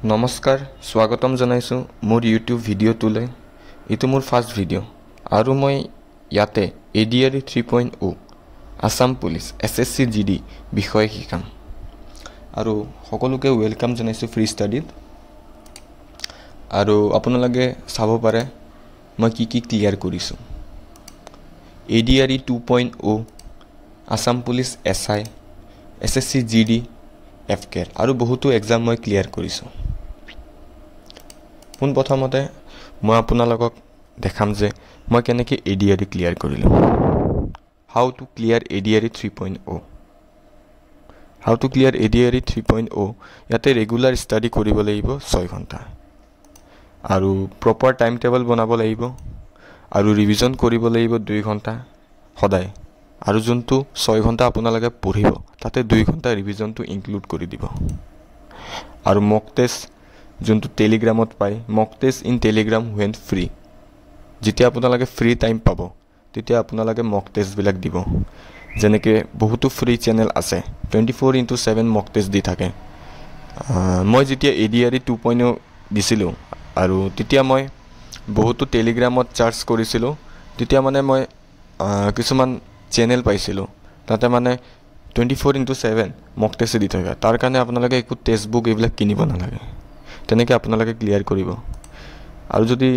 নমস্কাৰ স্বাগতম জনাইছোঁ মোৰ ইউটিউব ভিডিঅ'টোলৈ এইটো মোৰ ফাৰ্ষ্ট ভিডিঅ' আৰু মই ইয়াতে ADRE 3.0 Assam police SSC GD বিষয়ে শিকাম আৰু সকলোকে ওয়েলকাম জনাইছোঁ ফ্ৰী ষ্টাডিত আৰু আপোনালোকে চাব পাৰে মই কি ক্লিয়াৰ কৰিছোঁ ADRE 2.0 Assam police SI SSC GD FCAT আৰু বহুতো এক্সাম মই ক্লিয়াৰ কৰিছোঁ পোন প্ৰথমতে মই আপোনালোকক দেখাম যে মই কেনেকৈ ADRE ক্লিয়াৰ কৰিলোঁ হাউ to clear ADRE 3.0 how to clear ADRE 3.0 ইয়াতে ৰেগুলাৰ ষ্টাডি কৰিব লাগিব 6 ঘণ্টা আৰু প্ৰপাৰ টাইম টেবল বনাব লাগিব আৰু ৰিভিজন কৰিব লাগিব 2 ঘণ্টা সদায় আৰু যোনটো 6 ঘণ্টা আপোনালোকে পঢ়িব তাতে 2 ঘণ্টা ৰিভিজনটো ইনক্লুড কৰি দিব আৰু মক টেষ্ট যোনটো টেলিগ্ৰামত পায় mock test in Telegram when free যেতিয়া আপোনালোকে ফ্ৰী টাইম পাব তেতিয়া আপোনালোকে মক টেষ্টবিলাক দিব যেনেকৈ বহুতো ফ্ৰী চেনেল আছে 24/7 মক টেষ্ট দি থাকে মই যেতিয়া ADRE 2.0 দিছিলোঁ আৰু তেতিয়া মই বহুতো টেলিগ্ৰামত চাৰ্চ কৰিছিলোঁ তেতিয়া মানে মই কিছুমান চেনেল পাইছিলোঁ তাতে মানে 24/7 মক টেষ্ট দি থাকে তাৰ কাৰণে আপোনালোকে একো টেষ্ট বুক এইবিলাক কিনিব নালাগে তেনেকৈ আপোনালোকে ক্লিয়াৰ কৰিব আৰু যদি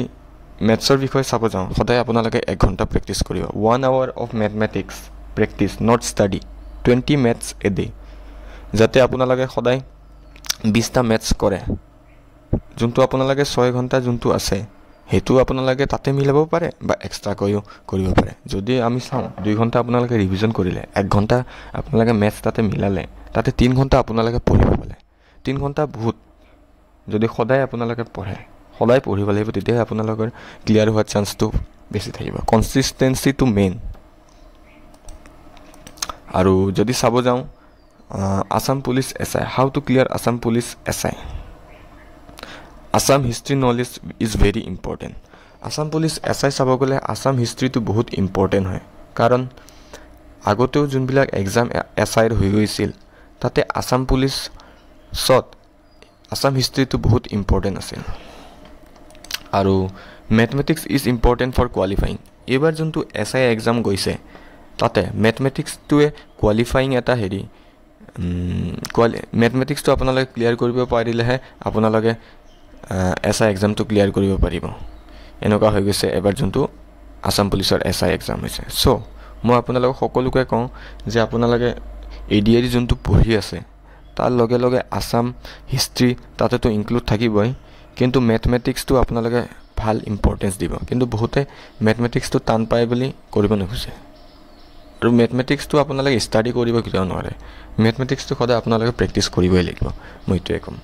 মেথছৰ বিষয়ে চাব যাওঁ সদায় আপোনালোকে 1 ঘণ্টা প্ৰেক্টিছ কৰিব 1 hour of mathematics practice not study 20 maths a day যাতে আপোনালোকে সদায় 20টা মেথছ কৰে যোনটো আপোনালোকে 6 ঘণ্টা যোনটো আছে সেইটো আপোনালোকে তাতে মিলাব পাৰে বা এক্সট্ৰাকৈও কৰিব পাৰে যদি আমি চাওঁ 2 ঘণ্টা আপোনালোকে ৰিভিজন কৰিলে 1 ঘণ্টা আপোনালোকে মেথছ তাতে মিলালে তাতে 3 ঘণ্টা আপোনালোকে পঢ়িব পালে 3 ঘণ্টা বহুত যদি সদায় আপোনালোকে পঢ়ে সদায় পঢ়িব লাগিব তেতিয়াহে আপোনালোকৰ ক্লিয়াৰ হোৱাৰ চান্সটো বেছি থাকিব কনসিষ্টেন্সিটো মেইন আৰু যদি চাব যাওঁ Assam police SI how to clear Assam police SI Assam history knowledge is very important Assam police SI চাব গ'লে আসাম হিষ্ট্ৰীটো বহুত ইম্পৰ্টেণ্ট হয় কাৰণ আগতেও যোনবিলাক এক্সাম SIৰ হৈ গৈছিল তাতে আসাম পুলিচত আসাম হিষ্ট্ৰীটো বহুত ইম্পৰ্টেণ্ট আছিল আৰু mathematics is important for qualifying এইবাৰ যোনটো SI এক্সাম গৈছে তাতে মেথমেটিক্সটোৱে কোৱালিফাইং এটা হেৰি মেথমেটিক্সটো আপোনালোকে ক্লিয়াৰ কৰিব পাৰিলেহে আপোনালোকে SI এক্সামটো ক্লিয়াৰ কৰিব পাৰিব এনেকুৱা হৈ গৈছে এবাৰ যোনটো আসাম পুলিচৰ SI এক্সাম হৈছে চ' মই আপোনালোকক সকলোকে কওঁ যে আপোনালোকে ADRE যোনটো পঢ়ি আছে তাৰ লগে লগে আসাম হিষ্ট্ৰী তাতেতো ইনক্লুড থাকিবই কিন্তু মেথমেটিক্সটো আপোনালোকে ভাল ইম্পৰ্টেঞ্চ দিব কিন্তু বহুতে মেথমেটিক্সটো টান পায় বুলি কৰিব নোখোজে আৰু মেথমেটিক্সটো আপোনালোকে ষ্টাডি কৰিব কেতিয়াও নোৱাৰে মেথমেটিক্সটো সদায় আপোনালোকে প্ৰেক্টিছ কৰিবই লাগিব মই এইটোৱে ক'ম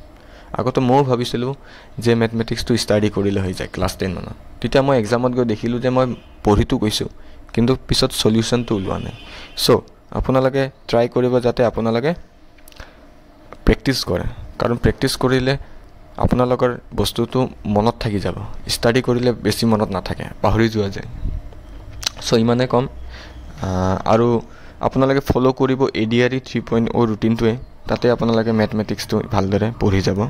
আগতে মই ভাবিছিলোঁ যে মেথমেটিক্সটো ষ্টাডি কৰিলে হৈ যায় ক্লাছ 10 মানত তেতিয়া মই এক্সামত গৈ দেখিলোঁ যে মই পঢ়িতো গৈছোঁ কিন্তু পিছত সলিউশ্যনটো ওলোৱা নাই চ' আপোনালোকে ট্ৰাই কৰিব যাতে আপোনালোকে প্ৰেক্টিছ কৰে কাৰণ প্ৰেক্টিছ কৰিলে আপোনালোকৰ বস্তুটো মনত থাকি যাব ষ্টাডি কৰিলে বেছি মনত নাথাকে পাহৰি যোৱা যায় চ' ইমানে কম আৰু আপোনালোকে ফ'ল' কৰিব ADRE 3.0 ৰুটিনটোৱে তাতে আপোনালোকে মেথমেটিক্সটো ভালদৰে পঢ়ি যাব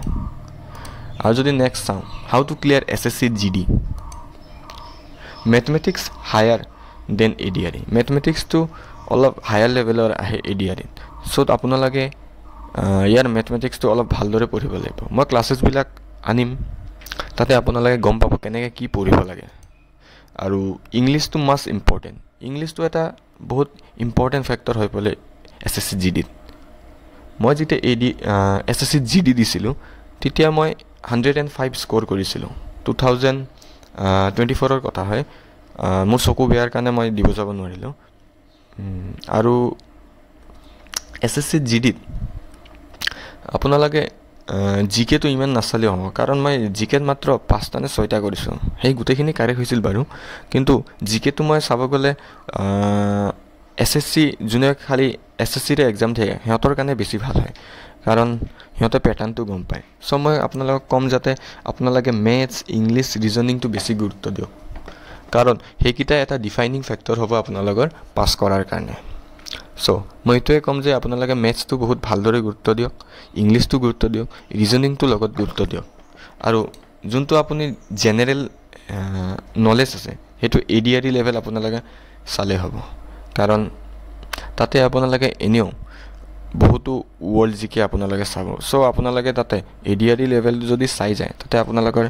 আৰু যদি নেক্সট চাওঁ how to clear SSC GD mathematics higher than ADRE মেথমেটিক্সটো অলপ হায়াৰ লেভেলৰ আহে ADRE চ' আপোনালোকে ইয়াৰ মেথমেটিক্সটো অলপ ভালদৰে পঢ়িব লাগিব মই ক্লাছেছবিলাক আনিম তাতে আপোনালোকে গম পাব কেনেকৈ কি পঢ়িব লাগে আৰু ইংলিছটো মাষ্ট ইম্পৰ্টেণ্ট ইংলিছটো এটা বহুত ইম্পৰ্টেণ্ট ফেক্টৰ হৈ পৰে SSC GDত মই যেতিয়া SSC GD দিছিলোঁ তেতিয়া মই 105 স্ক'ৰ কৰিছিলোঁ 2024ৰ কথা হয় মোৰ চকু বেয়াৰ কাৰণে মই দিব যাব নোৱাৰিলোঁ আৰু SSC GDত আপোনালোকে জিকেটো ইমান নাচালেও হ'ব কাৰণ মই জিকেত মাত্ৰ 5টা নে 6টা কৰিছোঁ সেই গোটেইখিনি কাৰেক্ট হৈছিল বাৰু কিন্তু জিকেটো মই চাব গ'লে SSC যোনে খালি SSCৰে এক্সাম থাকে সিহঁতৰ কাৰণে বেছি ভাল হয় কাৰণ সিহঁতে পেটাৰ্ণটো গম পায় চ' মই আপোনালোকক ক'ম যাতে আপোনালোকে মেথছ ইংলিছ ৰিজনিংটো বেছি গুৰুত্ব দিয়ক কাৰণ সেইকেইটা এটা ডিফাইনিং ফেক্টৰ হ'ব আপোনালোকৰ পাছ কৰাৰ কাৰণে সো মই এইটোৱে ক'ম যে আপোনালোকে মেথছটো বহুত ভালদৰে গুৰুত্ব দিয়ক, ইংলিছটো গুৰুত্ব দিয়ক, ৰিজনিংটো লগত গুৰুত্ব দিয়ক, আৰু যোনটো আপুনি জেনেৰেল নলেজ আছে সেইটো ADRE লেভেল আপোনালোকে চালে হ'ব, কাৰণ তাতে আপোনালোকে এনেও বহুতো ৱৰ্ল্ড জিকে আপোনালোকে চাব। চ' আপোনালোকে তাতে ADRE লেভেলটো যদি চাই যায় তাতে আপোনালোকৰ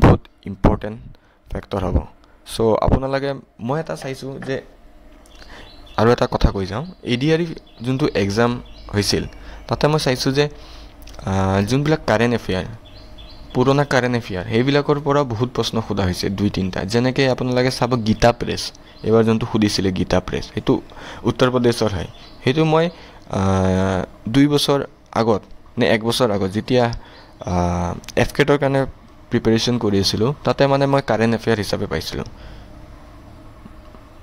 বহুত ইম্পৰ্টেণ্ট ফেক্টৰ হ'ব। চ' আপোনালোকে মই এটা চাইছোঁ যে আৰু এটা কথা কৈ যাওঁ, ADRE যোনটো এক্সাম হৈছিল তাতে মই চাইছোঁ যে যোনবিলাক কাৰেণ্ট এফেয়াৰ, পুৰণা কাৰেণ্ট এফেয়াৰ সেইবিলাকৰ পৰা বহুত প্ৰশ্ন সোধা হৈছে 2-3টা। যেনেকৈ আপোনালোকে চাব গীতা প্ৰেছ, এইবাৰ যোনটো সুধিছিলে গীতা প্ৰেছ, সেইটো উত্তৰ প্ৰদেশৰ হয়। সেইটো মই 2 বছৰ আগত নে 1 বছৰ আগত যেতিয়া FCAT কাৰণে প্ৰিপেৰেশ্যন কৰি আছিলোঁ তাতে মানে মই কাৰেণ্ট এফেয়াৰ হিচাপে পাইছিলোঁ।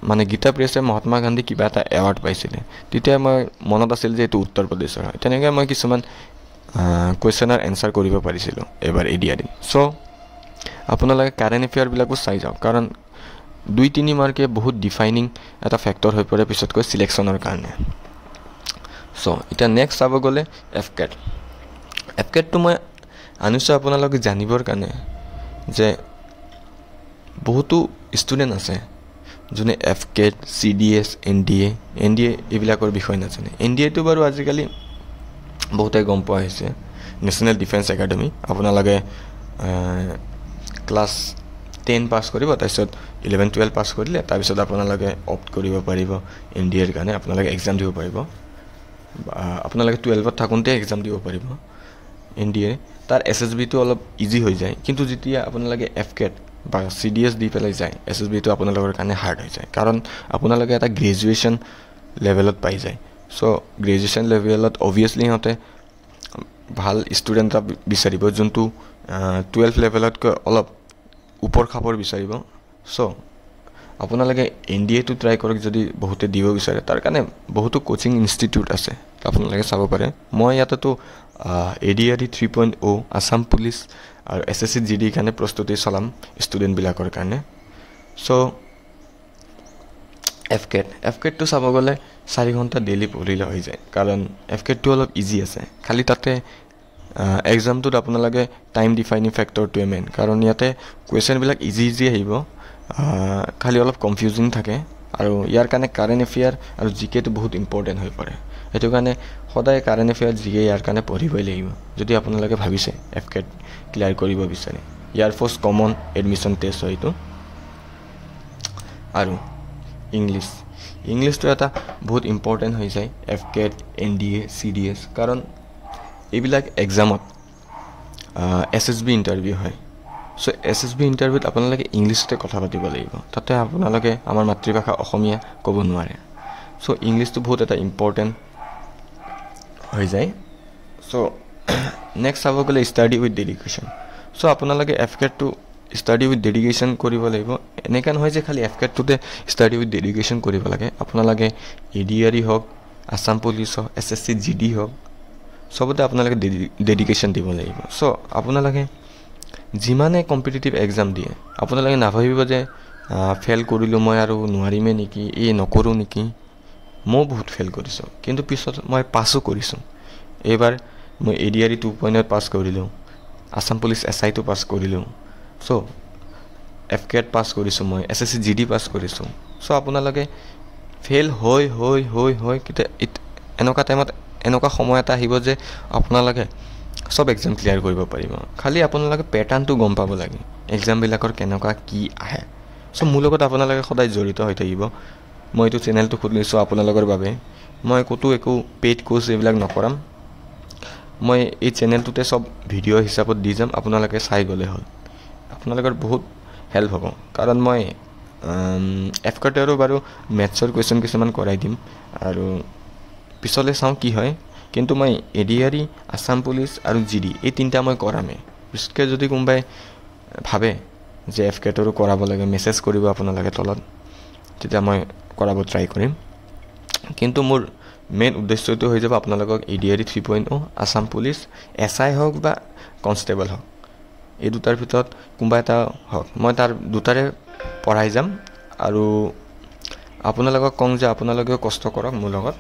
মানে গীতা প্ৰেছে মহাত্মা গান্ধী কিবা এটা এৱাৰ্ড পাইছিলে, তেতিয়া মই মনত আছিল যে এইটো উত্তৰ প্ৰদেশৰ হয়। তেনেকৈ মই কিছুমান কুৱেশ্যনৰ এনচাৰ কৰিব পাৰিছিলোঁ এবাৰ ADRE। চ' আপোনালোকে কাৰেণ্ট এফেয়াৰবিলাকো চাই যাওক, কাৰণ 2-3 মাৰ্কে বহুত ডিফাইনিং এটা ফেক্টৰ হৈ পৰে পিছতকৈ চিলেকশ্যনৰ কাৰণে। চ' এতিয়া নেক্সট চাব গ'লে FCAT মই আনিছোঁ আপোনালোকে জানিবৰ কাৰণে যে বহুতো ষ্টুডেণ্ট আছে যোনে FCAT, CDS, NDA এইবিলাকৰ বিষয়ে নাজানে। NDAটো বাৰু আজিকালি বহুতে গম পোৱা হৈছে, নেশ্যনেল ডিফেন্স একাডেমি। আপোনালোকে ক্লাছ 10 পাছ কৰিব, তাৰপিছত 11-12 পাছ কৰিলে তাৰপিছত আপোনালোকে অপ্ট কৰিব পাৰিব NDAৰ কাৰণে, আপোনালোকে এক্সাম দিব পাৰিব। আপোনালোকে 12ত থাকোঁতে এক্সাম দিব পাৰিব NDA। তাৰ SSBটো অলপ ইজি হৈ যায়, কিন্তু যেতিয়া আপোনালোকে FCAT বা CDS দি পেলাই যায় SSBটো আপোনালোকৰ কাৰণে হাৰ্ড হৈ যায়, কাৰণ আপোনালোকে এটা গ্ৰেজুৱেশ্যন লেভেলত পাই যায়। চ' গ্ৰেজুৱেশ্যন লেভেলত অভিয়াছলি সিহঁতে ভাল ষ্টুডেণ্ট এটা বিচাৰিব যোনটো 12 লেভেলতকৈ অলপ ওপৰ খাপৰ বিচাৰিব। চ' আপোনালোকে NDAটো ট্ৰাই কৰক যদি বহুতে দিব বিচাৰে। তাৰ কাৰণে বহুতো কোচিং ইনষ্টিটিউট আছে, আপোনালোকে চাব পাৰে। মই ইয়াতেতো ADRE 3.0, আছাম পুলিচ আৰু SSC GDৰ কাৰণে প্ৰস্তুতি চলাম ষ্টুডেণ্টবিলাকৰ কাৰণে। চ' FCATটো চাব গ'লে 4 ঘণ্টা ডেইলি পঢ়িলে হৈ যায়, কাৰণ FCATটো অলপ ইজি আছে। খালি তাতে এক্সামটোত আপোনালোকে টাইম ডিফাইনিং ফেক্টৰটোৱে মেইন, কাৰণ ইয়াতে কুৱেশ্যনবিলাক ইজি আহিব, খালি অলপ কনফিউজিং থাকে। আৰু ইয়াৰ কাৰণে কাৰেণ্ট এফেয়াৰ আৰু জিকেটো বহুত ইম্পৰ্টেণ্ট হৈ পৰে। সেইটো কাৰণে সদায় কাৰেণ্ট এফেয়াৰ জিকে ইয়াৰ কাৰণে পঢ়িবই লাগিব যদি আপোনালোকে ভাবিছে FCAT ক্লিয়াৰ কৰিব বিচাৰে। Air force common admission test হয় এইটো। আৰু ইংলিছটো এটা বহুত ইম্পৰ্টেণ্ট হৈ যায় FCAT, NDA, CDS, কাৰণ এইবিলাক এক্সামত SSB ইণ্টাৰভিউ হয়। চ' SSB ইণ্টাৰভিউত আপোনালোকে ইংলিছতে কথা পাতিব লাগিব, তাতে আপোনালোকে আমাৰ মাতৃভাষা অসমীয়া ক'ব নোৱাৰে। চ' ইংলিছটো বহুত এটা ইম্পৰ্টেণ্ট হৈ যায়। চ' নেক্সট চাব গ'লে ষ্টাডি উইথ ডেডিকেশ্যন। চ' আপোনালোকে FCATটো ষ্টাডি উইথ ডেডিকেশ্যন কৰিব লাগিব। এনেকুৱা নহয় যে খালি FCATটোতে ষ্টাডি উইথ ডেডিকেশ্যন কৰিব লাগে। আপোনালোকে ADRE হওক, আছাম পুলিচ হওক, SSC GD হওক, চবতে আপোনালোকে ডেডিকেশ্যন দিব লাগিব। চ' আপোনালোকে যিমানে কম্পিটিটিভ এক্সাম দিয়ে আপোনালোকে নাভাবিব যে ফেইল কৰিলোঁ মই আৰু নোৱাৰিমে নেকি, নকৰোঁ নেকি। মই বহুত ফেইল কৰিছোঁ, কিন্তু পিছত মই পাছো কৰিছোঁ। এইবাৰ মই ADRE 2.0 পাছ কৰিলোঁ, আছাম পুলিচ SIটো পাছ কৰিলোঁ। চ' FCAT পাছ কৰিছোঁ, মই SSC GD পাছ কৰিছোঁ। চ' আপোনালোকে ফেইল হৈ কেতিয়া এনেকুৱা টাইমত এনেকুৱা সময় এটা আহিব যে আপোনালোকে সব এক্সাম ক্লিয়াৰ কৰিব পাৰিব। খালি আপোনালোকে পেটাৰ্ণটো গম পাব লাগে এক্সামবিলাকৰ কেনেকুৱা কি আহে। চ' মোৰ লগত আপোনালোকে সদায় জড়িত হৈ থাকিব। মই এইটো চেনেলটো খুলিছোঁ আপোনালোকৰ বাবে। মই ক'তো একো পেইড কোৰ্চ এইবিলাক নকৰাম। মই এই চেনেলটোতে সব ভিডিঅ' হিচাপত দি যাম, আপোনালোকে চাই গ'লে হ'ল। আপোনালোকৰ বহুত হেল্প হ'ব, কাৰণ মই FCATৰো বাৰু মেথছৰ কুৱেশ্যন কিছুমান কৰাই দিম আৰু পিছলৈ চাওঁ কি হয়। কিন্তু মই ADRE, আছাম পুলিচ আৰু GD এই 3টা মই কৰামেই। পিছতকৈ যদি কোনোবাই ভাবে যে FCATৰো কৰাব লাগে মেছেজ কৰিব আপোনালোকে তলত, তেতিয়া মই কৰাব ট্ৰাই কৰিম। কিন্তু মোৰ মেইন উদ্দেশ্যটো হৈ যাব আপোনালোকক ADRE 3.0, আছাম পুলিচ, SI হওক বা কনষ্টেবল হওক, এই দুটাৰ ভিতৰত কোনোবা এটা হওক, মই তাৰ দুটাৰে পঢ়াই যাম। আৰু আপোনালোকক কওঁ যে আপোনালোকেও কষ্ট কৰক মোৰ লগত,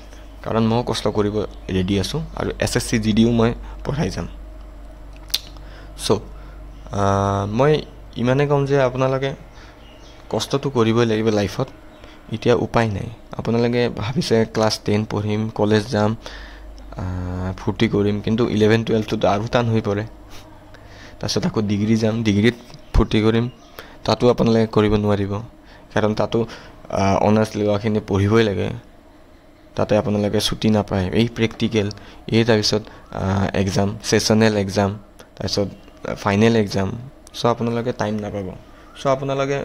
কাৰণ ময়ো কষ্ট কৰিব ৰেডি আছোঁ আৰু SSC GDও মই পঢ়াই যাম। চ' মই ইমানেই ক'ম যে আপোনালোকে কষ্টটো কৰিবই লাগিব লাইফত, এতিয়া উপায় নাই। আপোনালোকে ভাবিছে ক্লাছ 10 পঢ়িম, কলেজ যাম, ফূৰ্তি কৰিম, কিন্তু 11-12টোতো আৰু টান হৈ পৰে। তাৰপিছত আকৌ ডিগ্ৰী যাম, ডিগ্ৰীত ফূৰ্তি কৰিম, তাতো আপোনালোকে কৰিব নোৱাৰিব, কাৰণ তাতো অনাৰ্ছ লোৱাখিনি পঢ়িবই লাগে, তাতে আপোনালোকে ছুটি নাপায়। এই প্ৰেক্টিকেল, এই তাৰপিছত এক্সাম, ছেছনেল এক্সাম, তাৰপিছত ফাইনেল এক্সাম, চ' আপোনালোকে টাইম নাপাব। চ' আপোনালোকে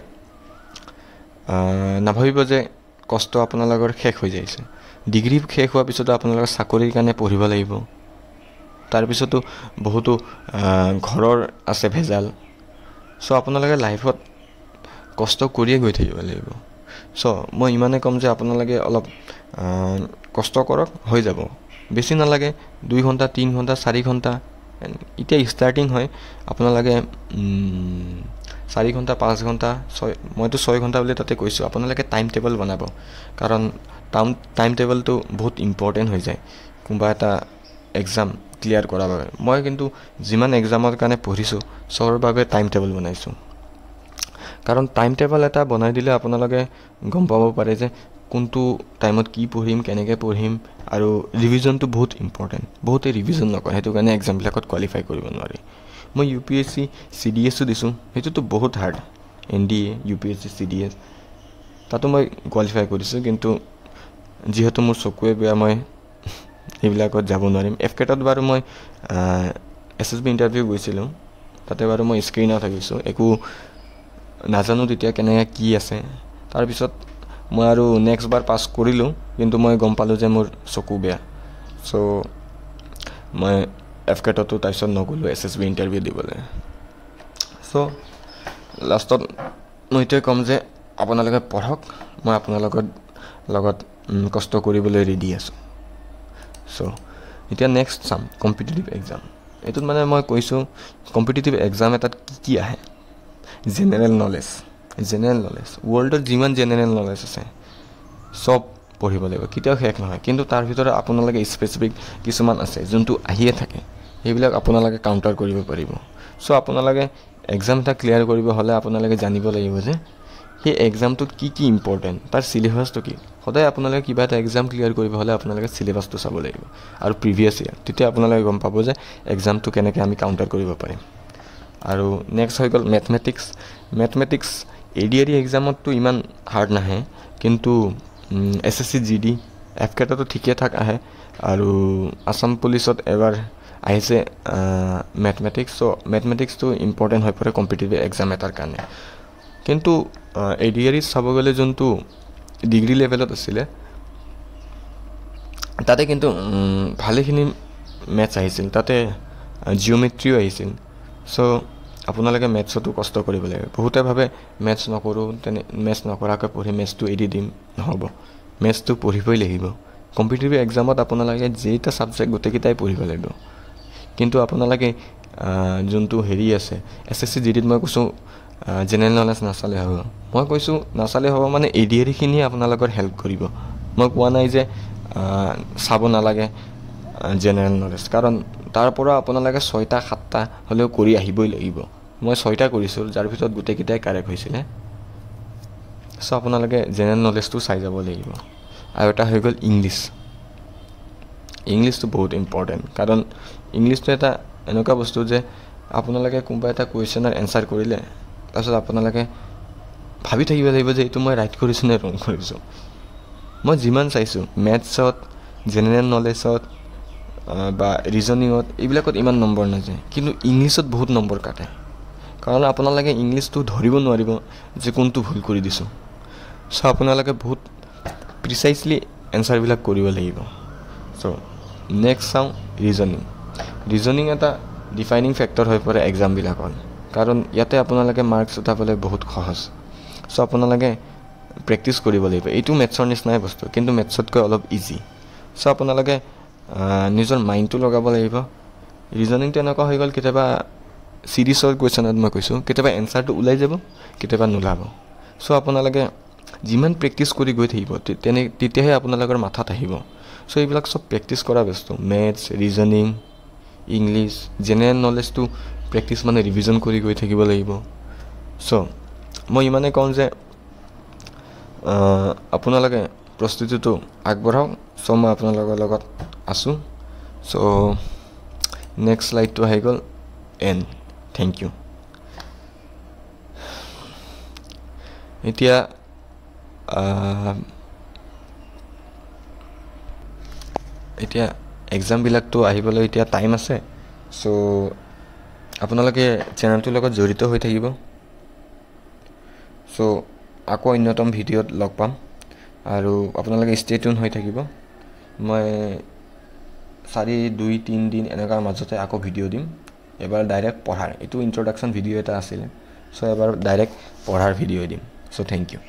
নাভাবিব যে কষ্ট আপোনালোকৰ শেষ হৈ যাইছে। ডিগ্ৰী শেষ হোৱাৰ পিছতো আপোনালোকে চাকৰিৰ কাৰণে পঢ়িব লাগিব, তাৰপিছতো বহুতো ঘৰৰ আছে ভেজাল। চ' আপোনালোকে লাইফত কষ্ট কৰিয়ে গৈ থাকিব লাগিব। চ' মই ইমানেই ক'ম যে আপোনালোকে অলপ কষ্ট কৰক, হৈ যাব। বেছি নালাগে, 2 ঘণ্টা 3 ঘণ্টা 4 ঘণ্টা, এতিয়া ষ্টাৰ্টিং হয়। আপোনালোকে 4 ঘণ্টা 5 ঘণ্টা 6, মইতো 6 ঘণ্টা বুলি তাতে কৈছোঁ। আপোনালোকে টাইম টেবল বনাব, কাৰণ টাইম টেবলটো বহুত ইম্পৰ্টেণ্ট হৈ যায় কোনোবা এটা এক্সাম ক্লিয়াৰ কৰাৰ বাবে। মই কিন্তু যিমান এক্সামৰ কাৰণে পঢ়িছোঁ চবৰ বাবে টাইম টেবল বনাইছোঁ, কাৰণ টাইম টেবল এটা বনাই দিলে আপোনালোকে গম পাব পাৰে যে কোনটো টাইমত কি পঢ়িম, কেনেকৈ পঢ়িম, আৰু ৰিভিজনটো বহুত ইম্পৰ্টেণ্ট। বহুতে ৰিভিজন নকৰে, সেইটো কাৰণে এক্সামবিলাকত কোৱালিফাই কৰিব নোৱাৰি। মই UPSC CDSও দিছোঁ, সেইটোতো বহুত হাৰ্ড। NDA UPSC CDS তাতো মই কোৱালিফাই কৰিছোঁ, কিন্তু যিহেতু মোৰ চকুৱে বেয়া, মই এইবিলাকত যাব নোৱাৰিম। FCAT বাৰু মই SSB ইণ্টাৰভিউ গৈছিলোঁ, তাতে বাৰু মই স্ক্ৰীণ আউট থাকিছোঁ, একো নাজানো তেতিয়া কেনেকৈ কি আছে। তাৰপিছত মই আৰু নেক্সট বাৰ পাছ কৰিলোঁ, কিন্তু মই গম পালোঁ যে মোৰ চকু বেয়া। চ' মই FCATতো তাৰপিছত নগ'লোঁ SSB ইণ্টাৰভিউ দিবলৈ। চ' লাষ্টত মই এইটোৱে ক'ম যে আপোনালোকে পঢ়ক, মই আপোনালোকৰ লগত কষ্ট কৰিবলৈ ৰেডি আছোঁ। চ' এতিয়া নেক্সট চাম কম্পিটিটিভ এক্সাম। এইটোত মানে মই কৈছোঁ কম্পিটিটিভ এক্সাম এটাত কি আহে। জেনেৰেল নলেজ, ৱৰ্ল্ডত যিমান জেনেৰেল নলেজ আছে চব পঢ়িব লাগিব, কেতিয়াও শেষ নহয়। কিন্তু তাৰ ভিতৰত আপোনালোকে স্পেচিফিক কিছুমান আছে যোনটো আহিয়ে থাকে, সেইবিলাক আপোনালোকে কাউণ্টাৰ কৰিব পাৰিব। চ' আপোনালোকে এক্সাম এটা ক্লিয়াৰ কৰিব হ'লে আপোনালোকে জানিব লাগিব যে সেই এক্সামটোত কি কি ইম্পৰ্টেণ্ট, তাৰ চিলেবাছটো কি। সদায় আপোনালোকে কিবা এটা এক্সাম ক্লিয়াৰ কৰিব হ'লে আপোনালোকে চিলেবাছটো চাব লাগিব আৰু প্ৰিভিয়াছ ইয়াৰ, তেতিয়া আপোনালোকে গম পাব যে এক্সামটো কেনেকৈ আমি কাউণ্টাৰ কৰিব পাৰিম। আৰু নেক্সট হৈ গ'ল মেথমেটিক্স। ADRE এক্সামততো ইমান হাৰ্ড নাহে, কিন্তু SSC GD FCATতো ঠিকে ঠাক আহে, আৰু আছাম পুলিচত এবাৰ আহিছে মেথমেটিক্স। চ' মেথমেটিক্সটো ইম্পৰ্টেণ্ট হৈ পৰে কম্পিটিটিভ এক্সাম এটাৰ কাৰণে। কিন্তু ADRE চাব গ'লে যোনটো ডিগ্ৰী লেভেলত আছিলে, তাতে কিন্তু ভালেখিনি মেথছ আহিছিল, তাতে জিঅ'মেট্ৰিও আহিছিল। চ' আপোনালোকে মেথছতো কষ্ট কৰিব লাগে। বহুতে ভাবে মেথছ নকৰাকৈ পঢ়ি মেথছটো এৰি দিম, নহ'ব। মেথছটো পঢ়িবই লাগিব। কম্পিটিটিভ এক্সামত আপোনালোকে যেইটা ছাবজেক্ট গোটেইকেইটাই পঢ়িব লাগিব। কিন্তু আপোনালোকে যোনটো হেৰি আছে SSC GDত মই কৈছোঁ জেনেৰেল নলেজ নাচালে হ'ব। মই কৈছোঁ নাচালে হ'ব মানে ADREখিনিয়ে আপোনালোকৰ হেল্প কৰিব। মই কোৱা নাই যে চাব নালাগে জেনেৰেল নলেজ, কাৰণ তাৰ পৰা আপোনালোকে 6টা 7টা হ'লেও কৰি আহিবই লাগিব। মই 6টা কৰিছোঁ, যাৰ ভিতৰত গোটেইকেইটাই কাৰেক্ট হৈছিলে। চ' আপোনালোকে জেনেৰেল নলেজটো চাই যাব লাগিব। আৰু এটা হৈ গ'ল ইংলিছটো বহুত ইম্পৰ্টেণ্ট, কাৰণ ইংলিছটো এটা এনেকুৱা বস্তু যে আপোনালোকে কোনোবা এটা কুৱেশ্যনৰ এনচাৰ কৰিলে, তাৰপিছত আপোনালোকে ভাবি থাকিব লাগিব যে এইটো মই ৰাইট কৰিছোঁ নে ৰং কৰিছোঁ। মই যিমান চাইছোঁ মেথছত, জেনেৰেল নলেজত বা ৰিজনিঙত, এইবিলাকত ইমান নম্বৰ নাযায়, কিন্তু ইংলিছত বহুত নম্বৰ কাটে। কাৰণ আপোনালোকে ইংলিছটো ধৰিব নোৱাৰিব যে কোনটো ভুল কৰি দিছোঁ। চ' আপোনালোকে বহুত প্ৰিচাইজলি এনচাৰবিলাক কৰিব লাগিব। চ' নেক্সট চাওঁ ৰিজনিং এটা ডিফাইনিং ফেক্টৰ হৈ পৰে এক্সামবিলাকত, কাৰণ ইয়াতে আপোনালোকে মাৰ্কছ উঠাবলৈ বহুত সহজ। চ' আপোনালোকে প্ৰেক্টিচ কৰিব লাগিব। এইটো মেথছৰ নিচিনাই বস্তু, কিন্তু মেথছতকৈ অলপ ইজি। চ' আপোনালোকে নিজৰ মাইণ্ডটো লগাব লাগিব। ৰিজনিংটো এনেকুৱা হৈ গ'ল, কেতিয়াবা চিৰিজৰ কুৱেশ্যনত মই কৈছোঁ কেতিয়াবা এনচাৰটো ওলাই যাব, কেতিয়াবা নোলাব। চ' আপোনালোকে যিমান প্ৰেক্টিছ কৰি গৈ থাকিব তেতিয়াহে আপোনালোকৰ মাথাত আহিব চ' এইবিলাক চব প্ৰেক্টিছ কৰা বস্তু মেথছ ৰিজনিং ইংলিছ জেনেৰেল নলেজটো প্ৰেক্টিছ মানে ৰিভিজন কৰি গৈ থাকিব লাগিব চ' মই ইমানেই কওঁ যে আপোনালোকে প্ৰস্তুতিটো আগবঢ়াওক চ' মই আপোনালোকৰ লগত আছোঁ চ' নেক্সট শ্লাইডটো আহি গ'ল এণ্ড থেংক ইউ এতিয়া এক্সামবিলাকতো আহিবলৈ এতিয়া টাইম আছে চ' আপোনালোকে চেনেলটোৰ লগত জড়িত হৈ থাকিব চ' আকৌ অন্যতম ভিডিঅ'ত লগ পাম আৰু আপোনালোকে ষ্টে টিউন হৈ থাকিব মই 4-2-3 দিন এনেকুৱাৰ মাজতে আকৌ ভিডিঅ' দিম এবাৰ ডাইৰেক্ট পঢ়াৰ এইটো ইন্ট্ৰডাকশ্যন ভিডিঅ' এটা আছিলে চ' এবাৰ ডাইৰেক্ট পঢ়াৰ ভিডিঅ' দিম চ' থেংক ইউ